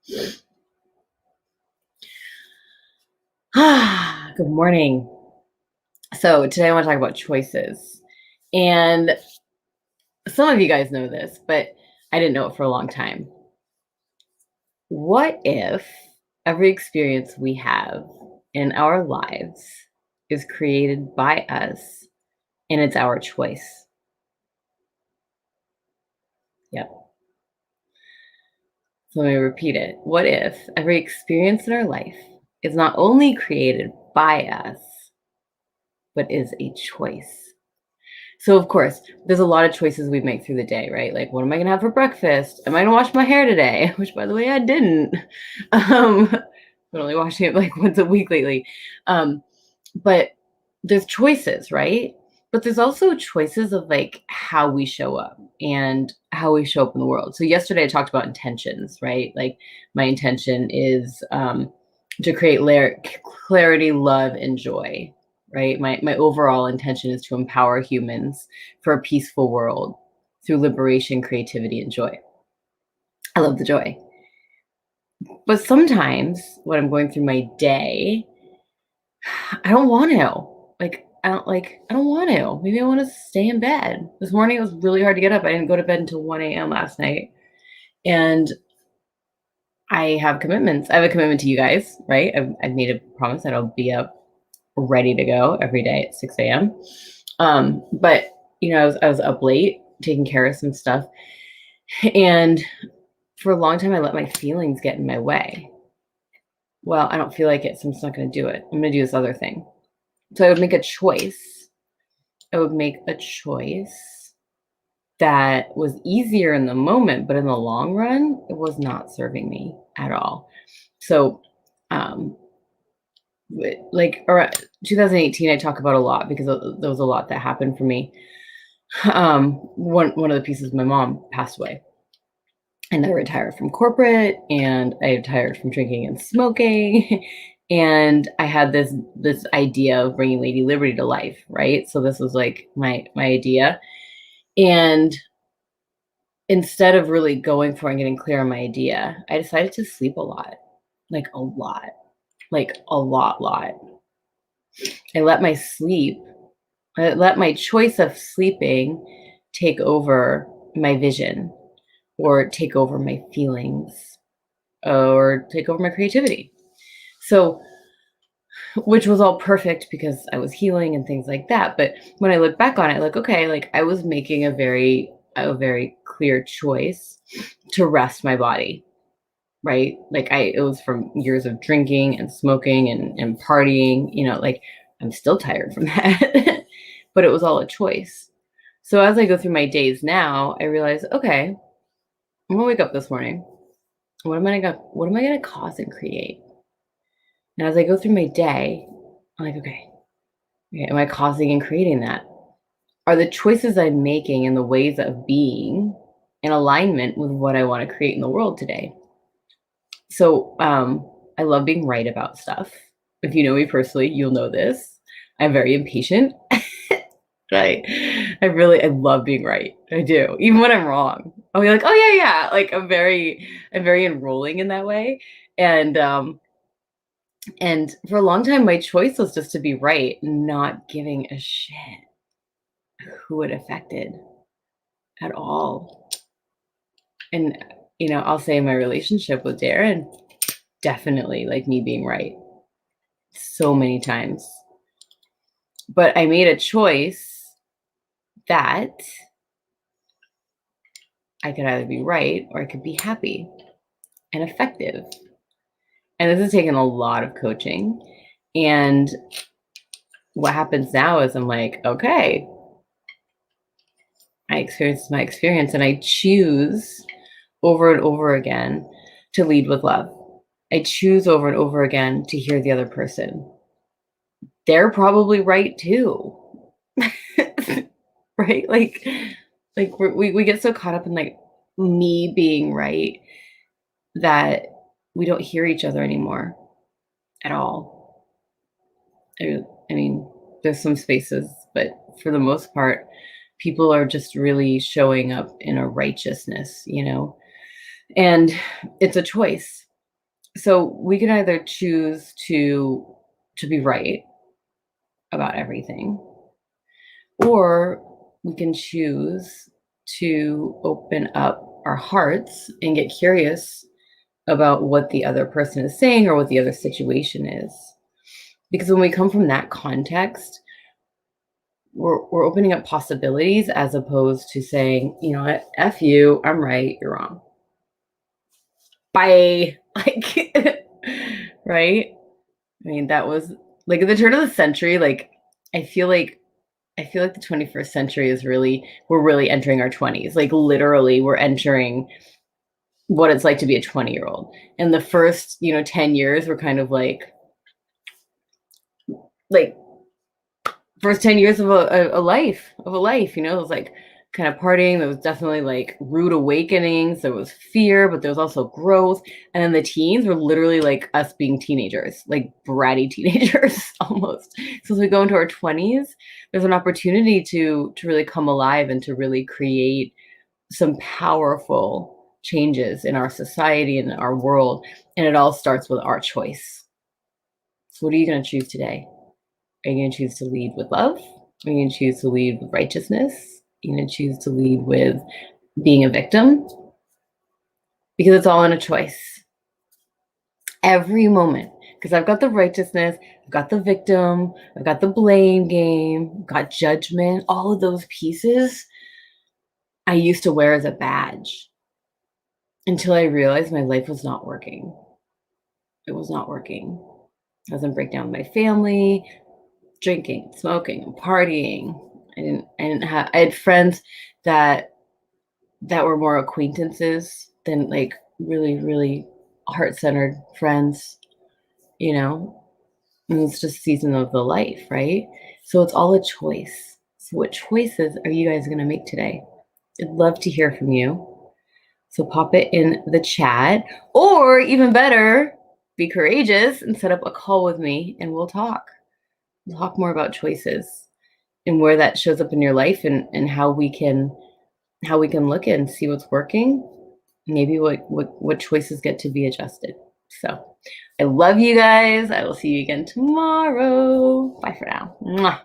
Good morning. So today I want to talk about choices. And some of you guys know this, but I didn't know it for a long time. What if every experience we have in our lives is created by us and it's our choice? Yep. So let me repeat it. What if every experience in our life is not only created by us, but is a choice? So, of course, there's a lot of choices we make through the day, right? Like, what am I gonna have for breakfast? Am I gonna wash my hair today? Which, by the way, I didn't. I'm only washing it like once a week lately. Um, but there's choices, right? But there's also choices of like how we show up and how we show up in the world. So yesterday I talked about intentions, right? Like my intention is to create clarity, love, and joy, right? My overall intention is to empower humans for a peaceful world through liberation, creativity, and joy. I love the joy. But sometimes when I'm going through my day, I don't want to. I don't want to. Maybe I want to stay in bed. This morning it was really hard to get up. I didn't go to bed until 1 a.m. last night. And I have commitments. I have a commitment to you guys, right? I've made a promise that I'll be up ready to go every day at 6 a.m. But I was up late taking care of some stuff. And for a long time I let my feelings get in my way. Well, I don't feel like it, so I'm just not gonna do it. I'm gonna do this other thing. So I would make a choice. I would make a choice that was easier in the moment, but in the long run, it was not serving me at all. So, um, like around 2018, I talk about a lot because there was a lot that happened for me. One of the pieces, my mom passed away, and I retired from corporate, and I retired from drinking and smoking. And I had this idea of bringing Lady Liberty to life, right? So this was like my idea. And instead of really going for and getting clear on my idea, I decided to sleep a lot, like a lot, like a lot. I let my sleep, I let my choice of sleeping take over my vision or take over my feelings or take over my creativity. So, which was all perfect because I was healing and things like that. But when I look back on it, like, okay, like I was making a very clear choice to rest my body, right? Like it was from years of drinking and smoking and partying, like I'm still tired from that. But it was all a choice. So as I go through my days now, I realize, okay, I'm gonna wake up this morning. What am I gonna cause and create? And as I go through my day, I'm like, okay, am I causing and creating that? Are the choices I'm making and the ways of being in alignment with what I want to create in the world today? So I love being right about stuff. If you know me personally, you'll know this. I'm very impatient. Right. I love being right. I do. Even when I'm wrong. I'll be like, oh yeah, yeah. Like I'm very enrolling in that way. And for a long time my choice was just to be right, not giving a shit who it affected at all. And I'll say my relationship with Darren, definitely like me being right so many times. But I made a choice that I could either be right or I could be happy and effective. And this has taken a lot of coaching. And what happens now is I'm like, okay, I experienced my experience and I choose over and over again to lead with love. I choose over and over again to hear the other person. They're probably right too. Right? Like we get so caught up in like me being right that we don't hear each other anymore at all. I mean, there's some spaces, but for the most part, people are just really showing up in a righteousness, and it's a choice. So we can either choose to be right about everything, or we can choose to open up our hearts and get curious about what the other person is saying or what the other situation is. Because when we come from that context, we're opening up possibilities as opposed to saying, you know what, F you, I'm right, you're wrong. Bye. Like, right? I mean, that was like at the turn of the century, like I feel like I feel like the 21st century is really we're really entering our 20s. Like literally we're entering what it's like to be a 20-year-old. And the first, 10 years were kind of like first 10 years of a life, it was like kind of partying. There was definitely like rude awakenings. There was fear, but there was also growth. And then the teens were literally like us being teenagers, like bratty teenagers almost. So as we go into our 20s, there's an opportunity to really come alive and to really create some powerful changes in our society and our world. And it all starts with our choice. So what are you going to choose today? Are you going to choose to lead with love? Are you going to choose to lead with righteousness? Are you going to choose to lead with being a victim? Because it's all in a choice. Every moment. Because I've got the righteousness, I've got the victim, I've got the blame game, I've got judgment, all of those pieces I used to wear as a badge until I realized my life was not working. It was not working. I was in breakdown with my family, drinking, smoking, and partying. I had friends that were more acquaintances than like really, really heart-centered friends, you know. And it's just a season of the life, right? So it's all a choice. So what choices are you guys gonna make today? I'd love to hear from you. So pop it in the chat, or even better, be courageous and set up a call with me and we'll talk. We'll talk more about choices and where that shows up in your life, and how we can look and see what's working, maybe what choices get to be adjusted. So I love you guys. I will see you again tomorrow. Bye for now. Mwah.